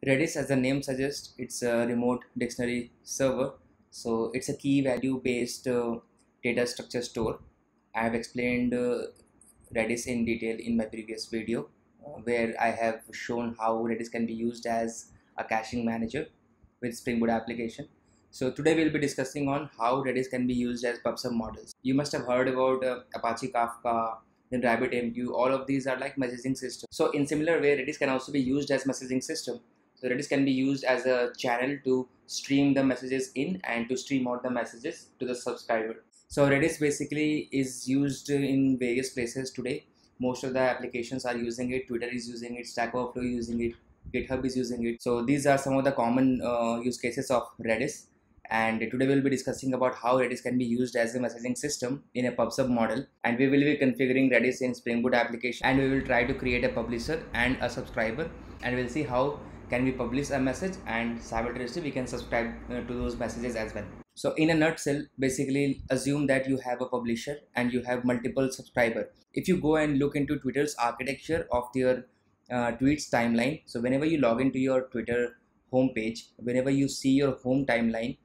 Redis, as the name suggests, it's a remote dictionary server. So it's a key value based data structure store. I have explained Redis in detail in my previous video, where I have shown how Redis can be used as a caching manager with Spring Boot application. So today we'll be discussing on how Redis can be used as PubSub models. You must have heard about Apache Kafka, then RabbitMQ. All of these are like messaging systems. So in similar way, Redis can also be used as messaging system. So Redis can be used as a channel to stream the messages in and to stream out the messages to the subscriber. So Redis basically is used in various places today. Most of the applications are using it. Twitter is using it, Stack Overflow is using it, GitHub is using it. So these are some of the common use cases of Redis. And today we'll be discussing about how Redis can be used as a messaging system in a PubSub model. And we will be configuring Redis in Spring Boot application, and we will try to create a publisher and a subscriber, and we'll see how can we publish a message and simultaneously we can subscribe to those messages as well. So in a nutshell, basically assume that you have a publisher and you have multiple subscribers. If you go and look into Twitter's architecture of their tweets timeline, so whenever you log into your Twitter homepage, whenever you see your home timeline,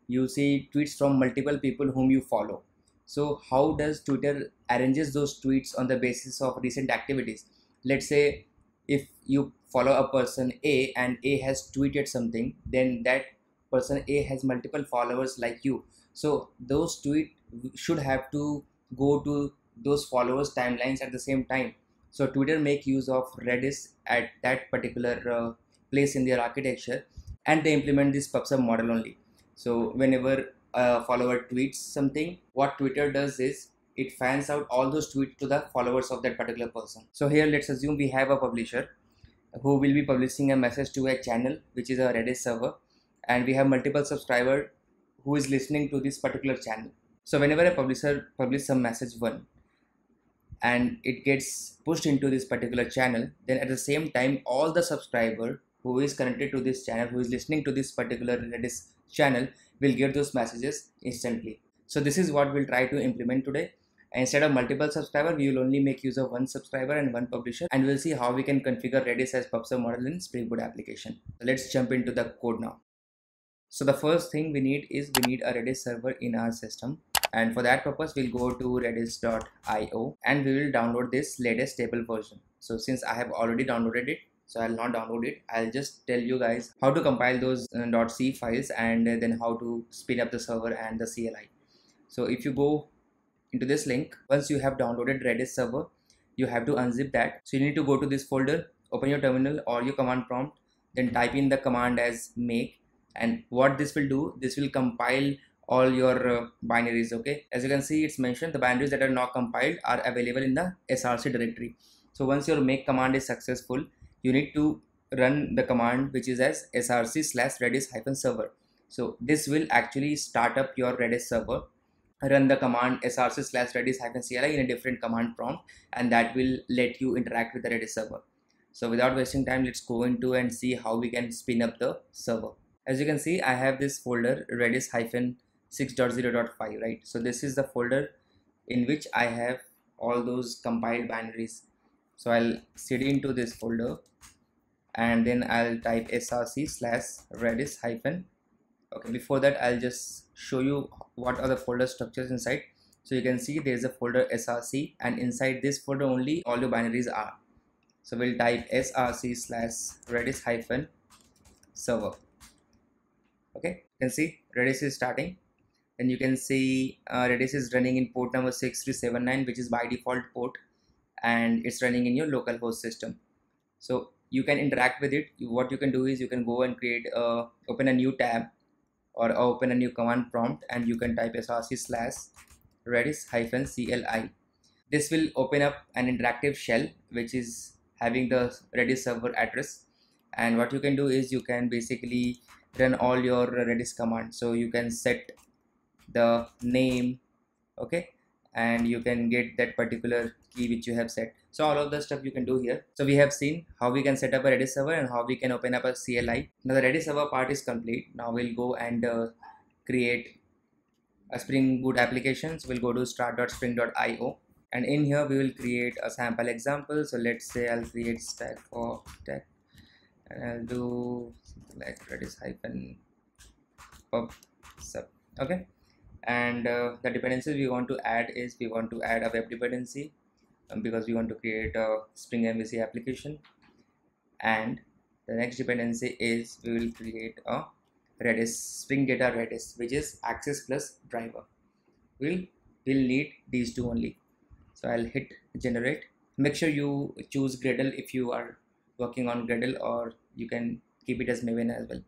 you see tweets from multiple people whom you follow. So how does Twitter arranges those tweets on the basis of recent activities? Let's say if you follow a person A and A has tweeted something, then that person A has multiple followers like you. So those tweets should have to go to those followers timelines at the same time. So Twitter make use of Redis at that particular place in their architecture, and they implement this PubSub model only. So whenever a follower tweets something, what Twitter does is it fans out all those tweets to the followers of that particular person. So here let's assume we have a publisher who will be publishing a message to a channel which is a Redis server, and we have multiple subscribers who is listening to this particular channel. So whenever a publisher publishes some message one and it gets pushed into this particular channel, then at the same time all the subscriber who is connected to this channel, who is listening to this particular Redis channel, will get those messages instantly. So this is what we'll try to implement today. Instead of multiple subscribers, we will only make use of one subscriber and one publisher, and we'll see how we can configure Redis as PubSub model in Spring Boot application. So let's jump into the code now. So the first thing we need is we need a Redis server in our system, and for that purpose we'll go to redis.io and we will download this latest stable version. So since I have already downloaded it, so I'll not download it. I'll just tell you guys how to compile those .c files and then how to spin up the server and the CLI. So if you go into this link, once you have downloaded Redis server, you have to unzip that. So you need to go to this folder, open your terminal or your command prompt, then type in the command as make, and what this will do, this will compile all your binaries. Okay, as you can see, it's mentioned the binaries that are not compiled are available in the src directory. So once your make command is successful, you need to run the command which is as src/redis-server. So this will actually start up your Redis server. Run the command src/redis-cli in a different command prompt, and that will let you interact with the Redis server. So without wasting time, let's go into and see how we can spin up the server. As you can see, I have this folder redis-6.0.5, right? So this is the folder in which I have all those compiled binaries. So I'll cd into this folder and then I'll type src/redis-. Okay, before that I'll just show you what are the folder structures inside. So you can see there's a folder src, and inside this folder only all your binaries are. So we'll type src/redis-server. Okay, you can see Redis is starting. Then you can see Redis is running in port number 6379, which is by default port, and it's running in your local host system. So you can interact with it. What you can do is you can go and create open a new tab or open a new command prompt, and you can type src/redis-cli. This will open up an interactive shell which is having the Redis server address, and what you can do is you can basically run all your Redis commands. So you can set the name, okay, and you can get that particular key which you have set. So all of the stuff you can do here. So we have seen how we can set up a Redis server and how we can open up a CLI. Now the Redis server part is complete. Now we'll go and create a Spring Boot application. So we'll go to start.spring.io, and in here we will create a sample example. So let's say I'll create stack for tech and I'll do something like Redis hyphen pub sub. Okay, and the dependencies we want to add is we want to add a web dependency because we want to create a Spring MVC application, and the next dependency is we will create a Redis Spring Data Redis, which is access plus driver. We'll need these two only. So I'll hit generate. Make sure you choose Gradle if you are working on Gradle, or you can keep it as Maven as well.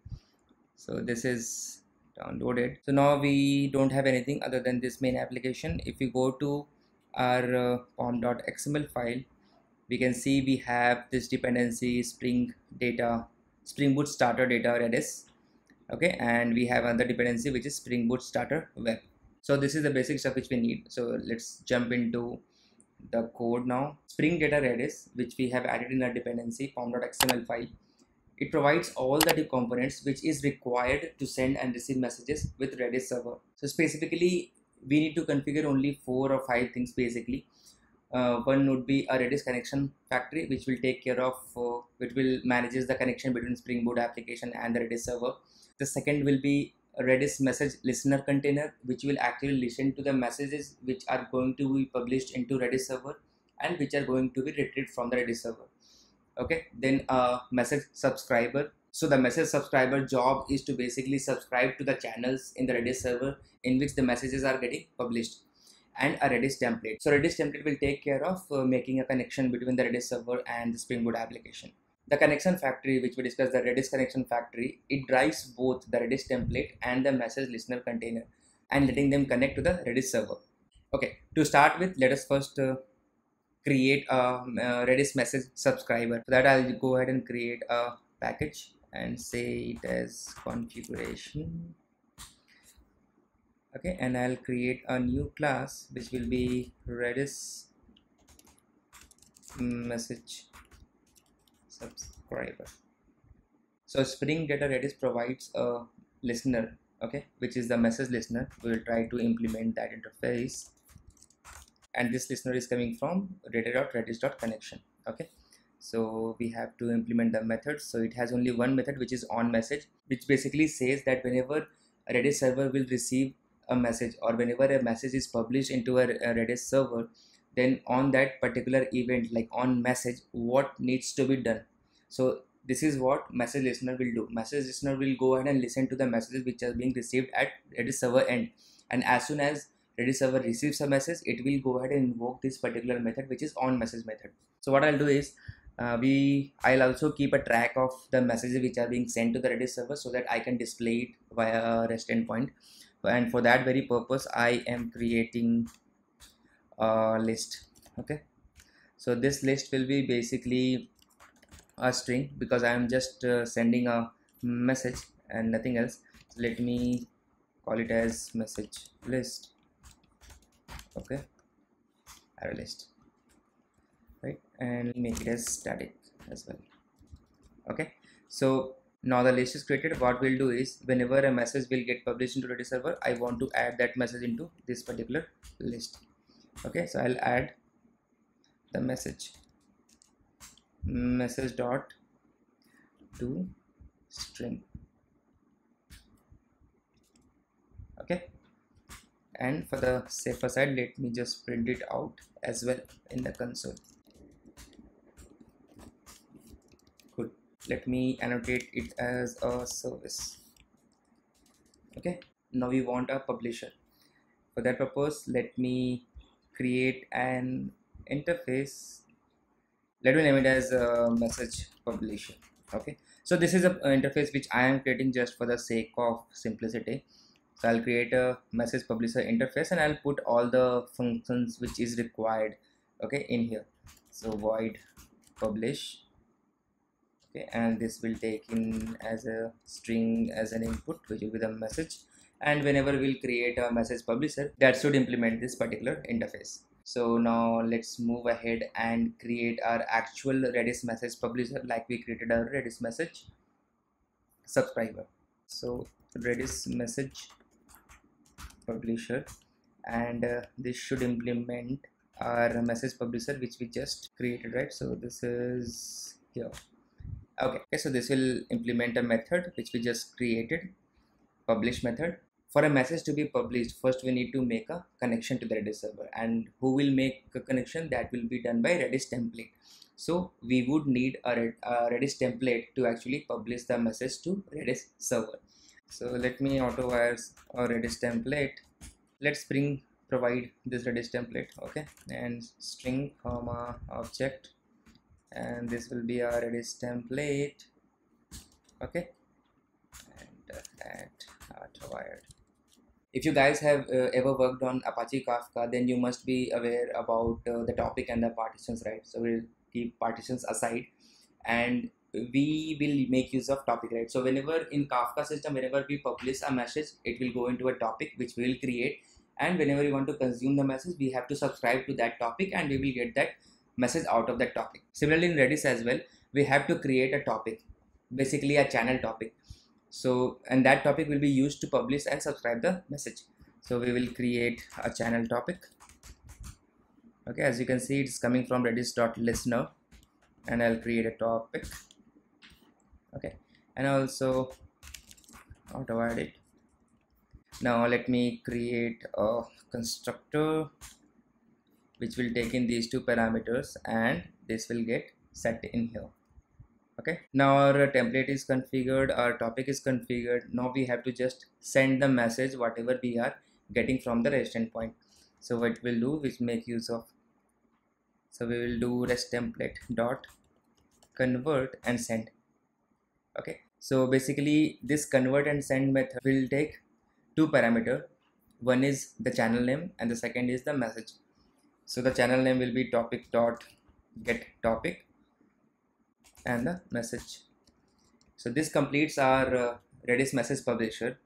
So this is downloaded. So now we don't have anything other than this main application. If we go to our pom.xml file, we can see we have this dependency Spring Boot starter data Redis. Okay, and we have another dependency which is Spring Boot starter web. So this is the basic stuff which we need. So let's jump into the code now. Spring Data Redis, which we have added in our dependency pom.xml file, it provides all the components which is required to send and receive messages with Redis server. So specifically, we need to configure only 4 or 5 things basically. One would be a Redis connection factory, which will take care of, which will manages the connection between Spring Boot application and the Redis server. The second will be a Redis message listener container, which will actually listen to the messages which are going to be published into Redis server and which are going to be retrieved from the Redis server. Okay, then a message subscriber. So the message subscriber job is to basically subscribe to the channels in the Redis server in which the messages are getting published, and a Redis template. So Redis template will take care of making a connection between the Redis server and the Spring Boot application. The connection factory, which we discussed, the Redis connection factory, it drives both the Redis template and the message listener container and letting them connect to the Redis server. Okay, to start with, let us first create a Redis message subscriber. For that, I'll go ahead and create a package and say it as configuration. Okay, and I'll create a new class which will be Redis message subscriber. So Spring Data Redis provides a listener, okay, which is the message listener. We will try to implement that interface, and this listener is coming from data.redis.connection. Okay, so we have to implement the methods. So it has only one method, which is on message, which basically says that whenever a Redis server will receive a message, or whenever a message is published into a Redis server, then on that particular event, like on message, what needs to be done. So this is what message listener will do. Message listener will go ahead and listen to the messages which are being received at Redis server end, and as soon as Redis server receives a message, it will go ahead and invoke this particular method, which is on message method. So what I'll do is I'll also keep a track of the messages which are being sent to the Redis server so that I can display it via a REST endpoint. And for that very purpose, I am creating a list. Okay, so this list will be basically a string because I am just sending a message and nothing else. So let me call it as message list. Okay, array list, right, and make it as static as well. Okay, so now the list is created. What we'll do is whenever a message will get published into Redis server, I want to add that message into this particular list. Okay, so I'll add the message dot to string. Okay, and for the safer side, let me just print it out as well in the console. Good. Let me annotate it as a service. Okay, now we want a publisher. For that purpose, let me create an interface. Let me name it as a message publisher. Okay, so this is an interface which I am creating just for the sake of simplicity. So I'll create a message publisher interface and I'll put all the functions which is required, okay, in here. So void publish, okay, and this will take in as a string as an input, which will be the message, and whenever we'll create a message publisher, that should implement this particular interface. So now let's move ahead and create our actual Redis message publisher like we created our Redis message subscriber. So Redis message publisher, and this should implement our message publisher which we just created, right? So this is here, Okay, so this will implement a method which we just created, publish method. For a message to be published, first we need to make a connection to the Redis server, and who will make a connection? That will be done by Redis template. So we would need a Redis template to actually publish the message to Redis server. So let me auto wires a Redis template. Let Spring provide this Redis template. Okay, and string comma object, and this will be our Redis template. Okay, and add auto-wired. If you guys have ever worked on Apache Kafka, then you must be aware about the topic and the partitions, right? So we'll keep partitions aside, and we will make use of topic, right? So whenever in Kafka system, whenever we publish a message, it will go into a topic which we will create, and whenever we want to consume the message, we have to subscribe to that topic, and we will get that message out of that topic. Similarly in Redis as well, we have to create a topic, basically a channel topic. So, and that topic will be used to publish and subscribe the message. So we will create a channel topic. Okay, as you can see, it's coming from redis.listener, and I'll create a topic. Okay, and also auto-add it. Now let me create a constructor which will take in these two parameters, and this will get set in here. Okay, now our template is configured, our topic is configured. Now we have to just send the message whatever we are getting from the REST endpoint. So what we'll do is make use of, so we will do REST template dot convert and send. Okay, so basically this convert and send method will take two parameter. One is the channel name and the second is the message. So the channel name will be topic dot get topic and the message. So this completes our Redis message publisher,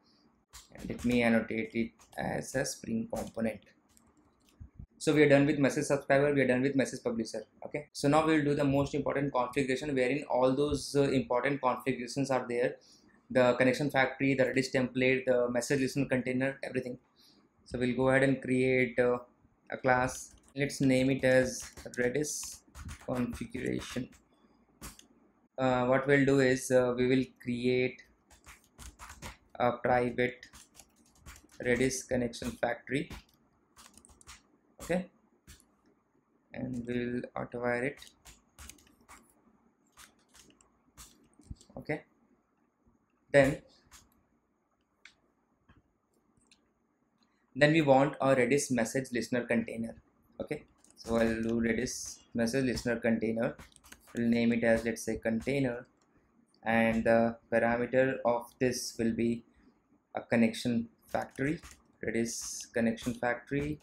and let me annotate it as a Spring component. So we are done with message subscriber, we are done with message publisher. Okay, so now we will do the most important configuration, wherein all those important configurations are there: the connection factory, the Redis template, the message listener container, everything. So we'll go ahead and create a class. Let's name it as Redis configuration. What we'll do is we will create a private Redis connection factory. Okay, and we'll auto-wire it. Okay, then we want our Redis message listener container. Okay, so I'll do Redis message listener container. We'll name it as, let's say, container, and the parameter of this will be a connection factory, Redis connection factory,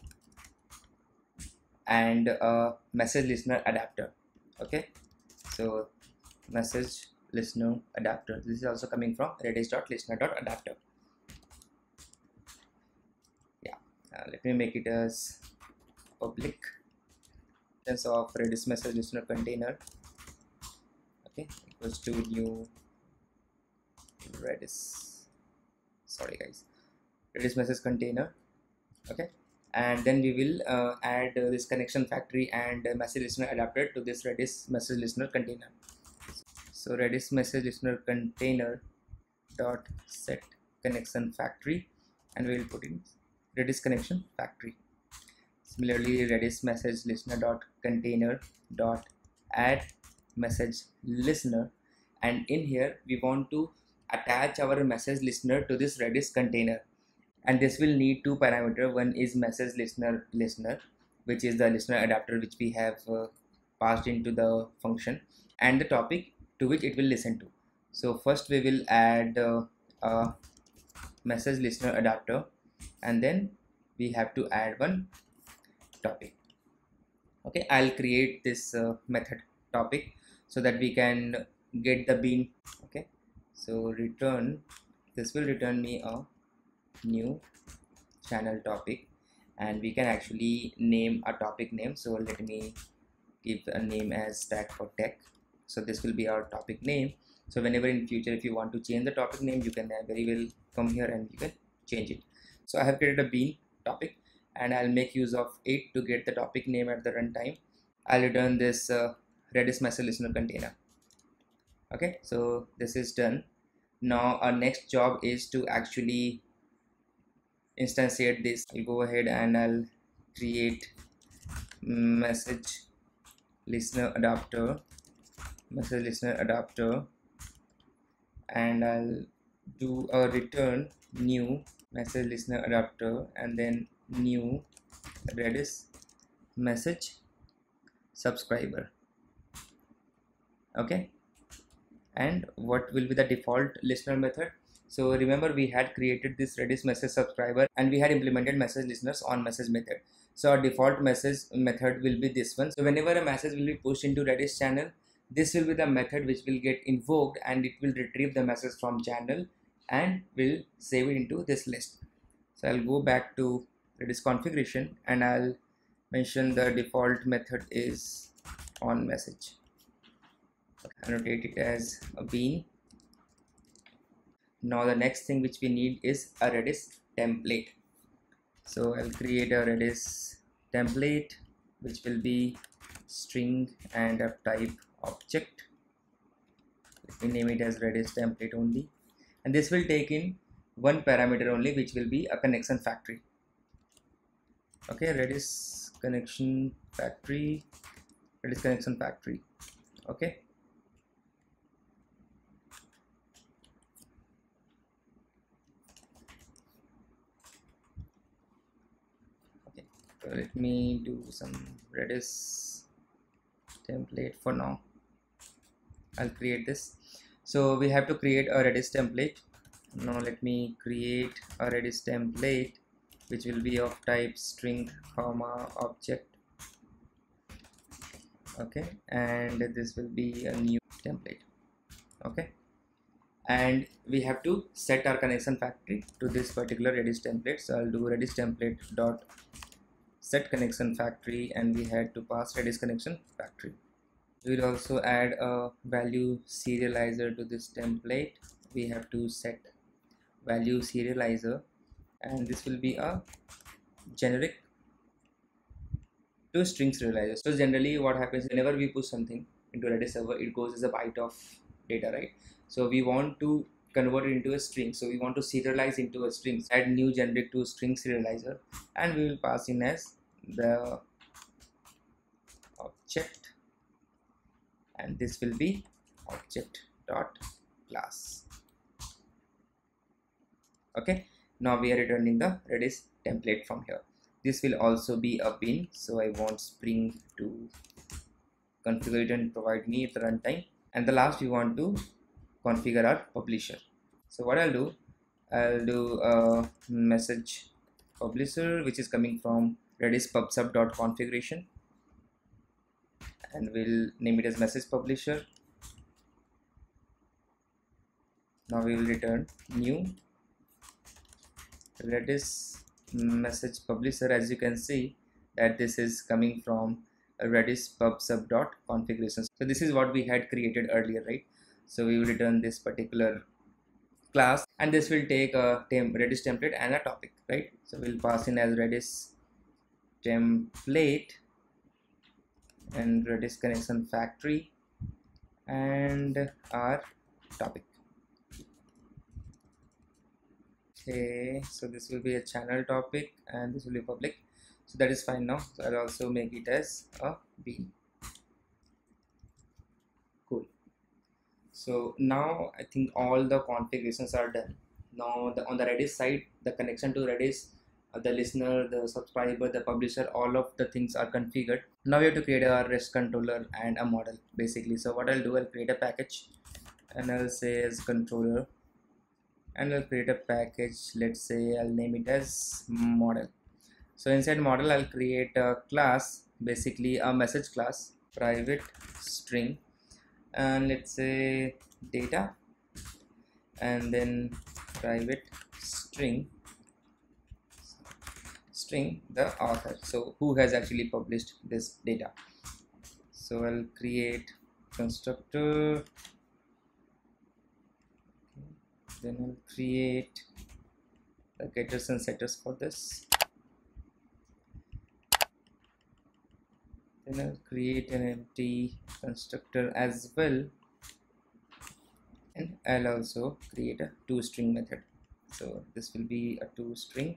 and a message listener adapter. Okay, so message listener adapter, this is also coming from redis.listener.adapter. Yeah, let me make it as public instance of Redis message listener container. Okay, equals to new Redis, sorry guys, Redis message container. Okay, and then we will add this connection factory and message listener adapter to this Redis message listener container. So Redis message listener container dot set connection factory, and we will put in Redis connection factory. Similarly, Redis message listener dot container dot add message listener, and in here we want to attach our message listener to this Redis container, and this will need two parameters. One is message listener, which is the listener adapter which we have passed into the function, and the topic to which it will listen to. So first we will add a message listener adapter, and then we have to add one topic. Okay, I'll create this method topic so that we can get the bean. Okay, so return, this will return me a new channel topic, and we can actually name a topic name. So let me give a name as Stack for Tech. So this will be our topic name. So whenever in future if you want to change the topic name, you can very well come here and you can change it. So I have created a bean topic, and I'll make use of it to get the topic name at the runtime. I'll return this Redis message listener container. Okay, so this is done. Now our next job is to actually instantiate this. I'll go ahead and I'll create message listener adapter, and I'll do a return new message listener adapter and then new Redis message subscriber. Okay, and what will be the default listener method? So remember, we had created this Redis message subscriber and we had implemented message listeners on message method. So our default message method will be this one. So whenever a message will be pushed into Redis channel, this will be the method which will get invoked and it will retrieve the message from channel and will save it into this list. So I'll go back to Redis configuration and I'll mention the default method is on message. Annotate it as a bean. Now the next thing which we need is a Redis template. So I'll create a Redis template which will be string and a type object. Let me name it as Redis template only, and this will take in one parameter only, which will be a connection factory. Okay, Redis connection factory. Okay, so let me do some Redis template for now. I'll create this. So we have to create a Redis template. Now let me create a Redis template which will be of type string comma object. Okay, and this will be a new template. Okay, and we have to set our connection factory to this particular Redis template. So I'll do Redis template dot set connection factory, and we had to pass Redis connection factory. We'll also add a value serializer to this template. We have to set value serializer, and this will be a generic to string serializer. So generally what happens whenever we push something into Redis server, it goes as a byte of data, right? So we want to convert it into a string, so we want to serialize into a string. Add new generic to string serializer, and we will pass in as the object, and this will be object dot class. Okay, now we are returning the Redis template from here. This will also be a bin, so I want Spring to configure it and provide me at the runtime. And the last, we want to configure our publisher. So what I'll do a message publisher which is coming from Redis pubsub.configuration, and we'll name it as message publisher. Now we will return new Redis message publisher. As you can see that this is coming from Redis pubsub.configuration. So this is what we had created earlier, right? So we will return this particular class, and this will take a Redis template and a topic, right? So we'll pass in as Redis template and Redis connection factory and our topic. Okay, so this will be a channel topic and this will be public, so that is fine now. So I'll also make it as a bean. Cool. So now I think all the configurations are done. Now on the Redis side, the connection to Redis, the listener, the subscriber, the publisher, all of the things are configured. Now we have to create a REST controller and a model basically. So what I'll do, I'll create a package and I'll say as controller, and I'll create a package. Let's say I'll name it as model. So inside model, I'll create a class, basically a message class, private string, and let's say data, and then private string the author, so who has actually published this data. So I'll create constructor, then I'll create the getters and setters for this, then I'll create an empty constructor as well, and I'll also create a toString method. So this will be a toString.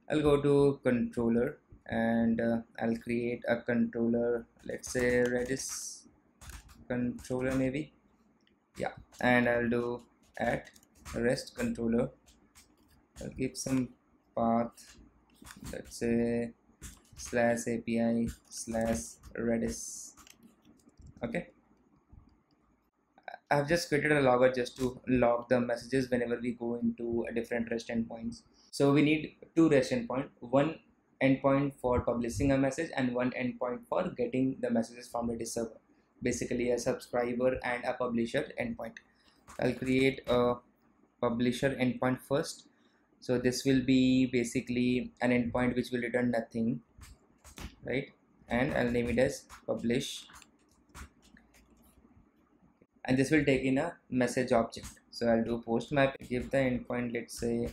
I'll go to controller and I'll create a controller, let's say Redis controller maybe, yeah, and I'll do at REST controller. I'll give some path, let's say /API/Redis. Okay, I've just created a logger just to log the messages whenever we go into a different REST endpoints. So we need two REST endpoint, one endpoint for publishing a message and one endpoint for getting the messages from Redis server, basically a subscriber and a publisher endpoint. I'll create a publisher endpoint first. So this will be basically an endpoint which will return nothing, right? And I'll name it as publish, and this will take in a message object. So I'll do post map, give the endpoint, let's say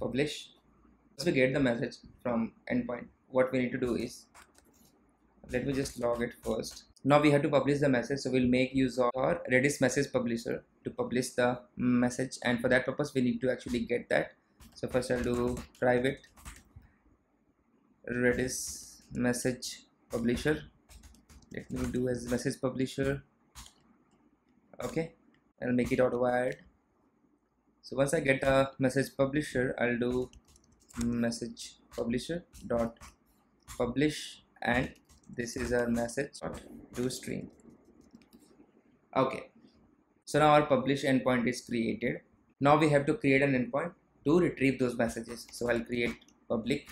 publish. Once we get the message from endpoint, what we need to do is, let me just log it first. Now we have to publish the message, so we'll make use of our Redis message publisher to publish the message, and for that purpose we need to actually get that. So first I'll do private Redis message publisher. Let me do as message publisher. Okay, I'll make it auto wired. So once I get a message publisher, I'll do message publisher dot publish, and this is our message toString. Okay, so now our publish endpoint is created. Now we have to create an endpoint to retrieve those messages. So I'll create public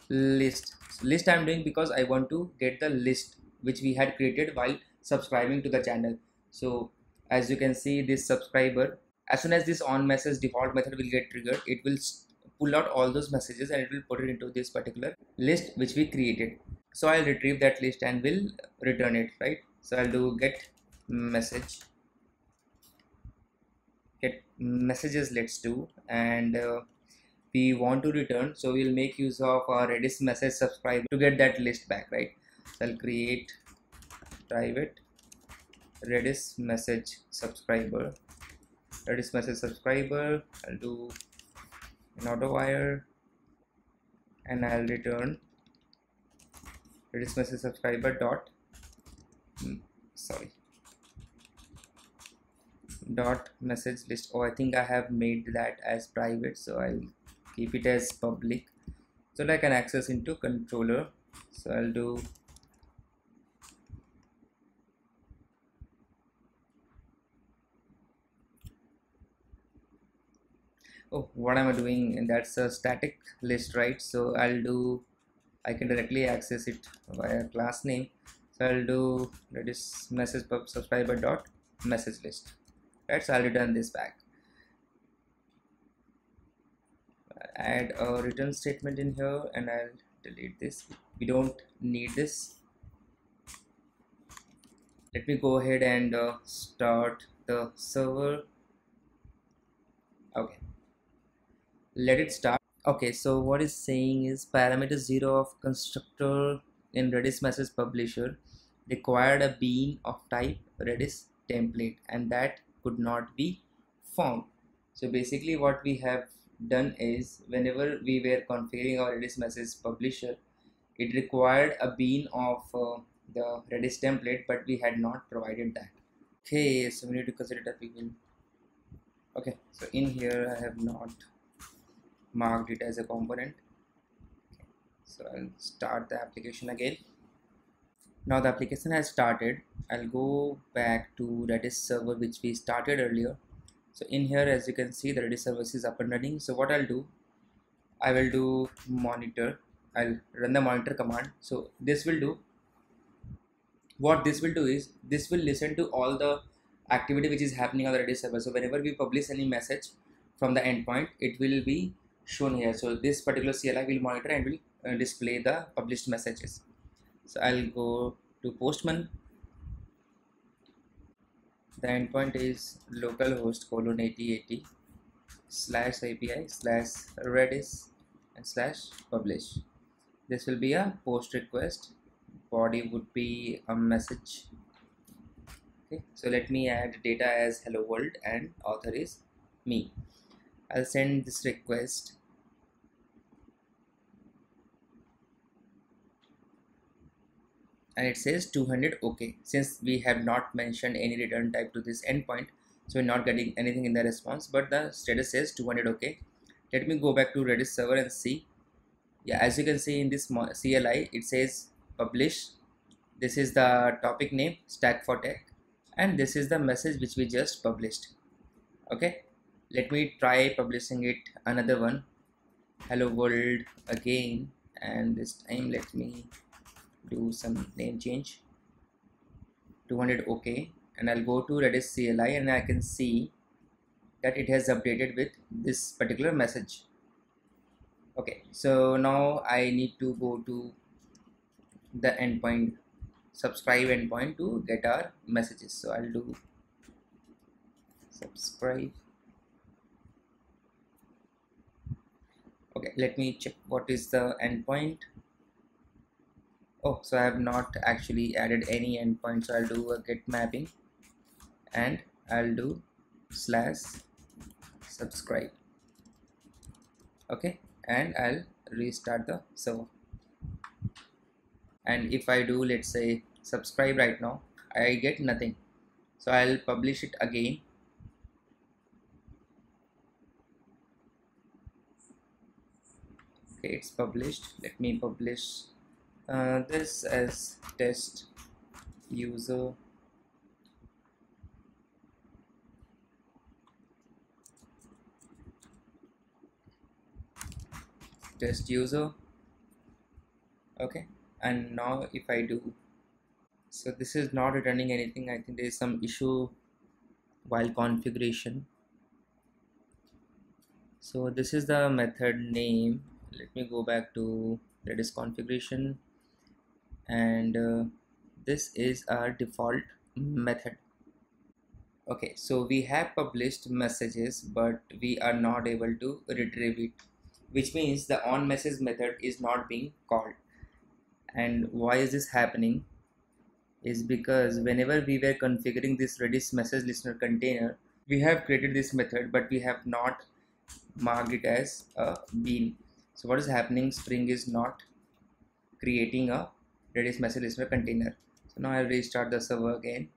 list. So list I'm doing because I want to get the list which we had created while subscribing to the channel. So as you can see, this subscriber, as soon as this on message default method will get triggered, it will pull out all those messages and it will put it into this particular list which we created. So I'll retrieve that list and will return it, right? So I'll do get messages, let's do, and we want to return, so we'll make use of our Redis message subscriber to get that list back, right? So I'll create private Redis message subscriber. I'll do an auto wire, and I'll return Redis message subscriber dot message list. Oh, I think I have made that as private, so I'll keep it as public so that I can access into controller. So I'll do what am I doing? And that's a static list, right? So I can directly access it via class name. So I'll do Redis message subscriber dot message list. Right, so I'll return this back. Add a return statement in here, and I'll delete this. We don't need this. Let me go ahead and start the server. Okay, let it start. Okay, so what it's saying is parameter 0 of constructor in Redis message publisher required a bean of type Redis template, and that could not be found. So basically what we have done is, whenever we were configuring our Redis message publisher, it required a bean of the Redis template, but we had not provided that. Okay, so we need to consider that we will. Okay, so in here I have not marked it as a component. Okay, so I'll start the application again. Now the application has started. I'll go back to Redis server which we started earlier. So in here, as you can see, the Redis service is up and running. So what I'll do, I will do monitor. I'll run the monitor command. So this will do, what this will do is, this will listen to all the activity which is happening on the Redis server. So whenever we publish any message from the endpoint, it will be shown here. So this particular CLI will monitor and will display the published messages. So I'll go to Postman. The endpoint is localhost :8080 /API/Redis and /publish. This will be a post request. Body would be a message. Okay, so let me add data as hello world and author is me. I'll send this request, and it says 200 okay. Since we have not mentioned any return type to this endpoint, so we're not getting anything in the response, but the status says 200 okay. Let me go back to Redis server and see. Yeah, as you can see in this CLI, it says publish. This is the topic name, Stack for Tech, and this is the message which we just published. Okay, let me try publishing it another one, hello world again, and this time let me do some name change, 200 okay, and I'll go to Redis CLI and I can see that it has updated with this particular message. Okay, so now I need to go to the endpoint, subscribe endpoint, to get our messages. So I'll do subscribe. Okay, let me check what is the endpoint. Oh, so I have not actually added any endpoint, so I'll do a get mapping and I'll do /subscribe. Okay, and I'll restart the server, and if I do, let's say, subscribe right now, I get nothing. So I'll publish it again. Okay, it's published. Let me publish this as test user. Test user. Okay, and now if I do, so this is not returning anything. I think there is some issue while configuration. So this is the method name. Let me go back to Redis configuration, and this is our default method. Okay, so we have published messages, but we are not able to retrieve it, which means the onMessage method is not being called. And why is this happening is because whenever we were configuring this Redis message listener container, we have created this method, but we have not marked it as a bean. So what is happening, Spring is not creating a Redis message listener container. So now I'll restart the server again.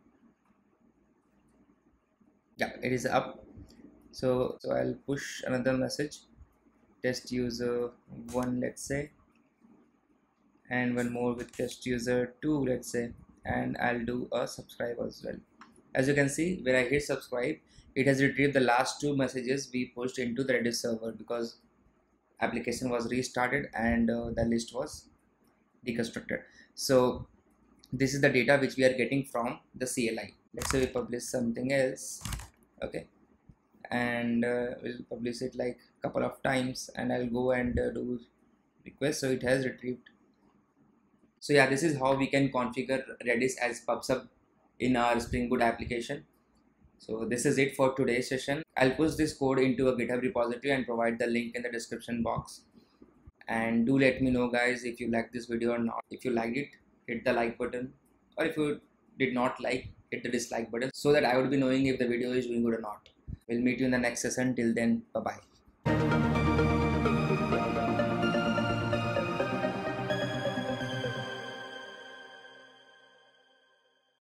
Yeah, it is up. So I'll push another message, test user 1, let's say, and one more with test user 2, let's say, and I'll do a subscribe as well. As you can see, when I hit subscribe, it has retrieved the last 2 messages we pushed into the Redis server, because application was restarted and the list was deconstructed. So this is the data which we are getting from the CLI. Let's say we publish something else. Okay, and we'll publish it like a couple of times, and I'll go and do request, so it has retrieved. So yeah, this is how we can configure Redis as PubSub in our Spring Boot application. So this is it for today's session. I'll push this code into a GitHub repository and provide the link in the description box. And do let me know, guys, if you like this video or not. If you liked it, hit the like button, or if you did not like, hit the dislike button, so that I would be knowing if the video is doing good or not. We'll meet you in the next session. Till then, bye bye.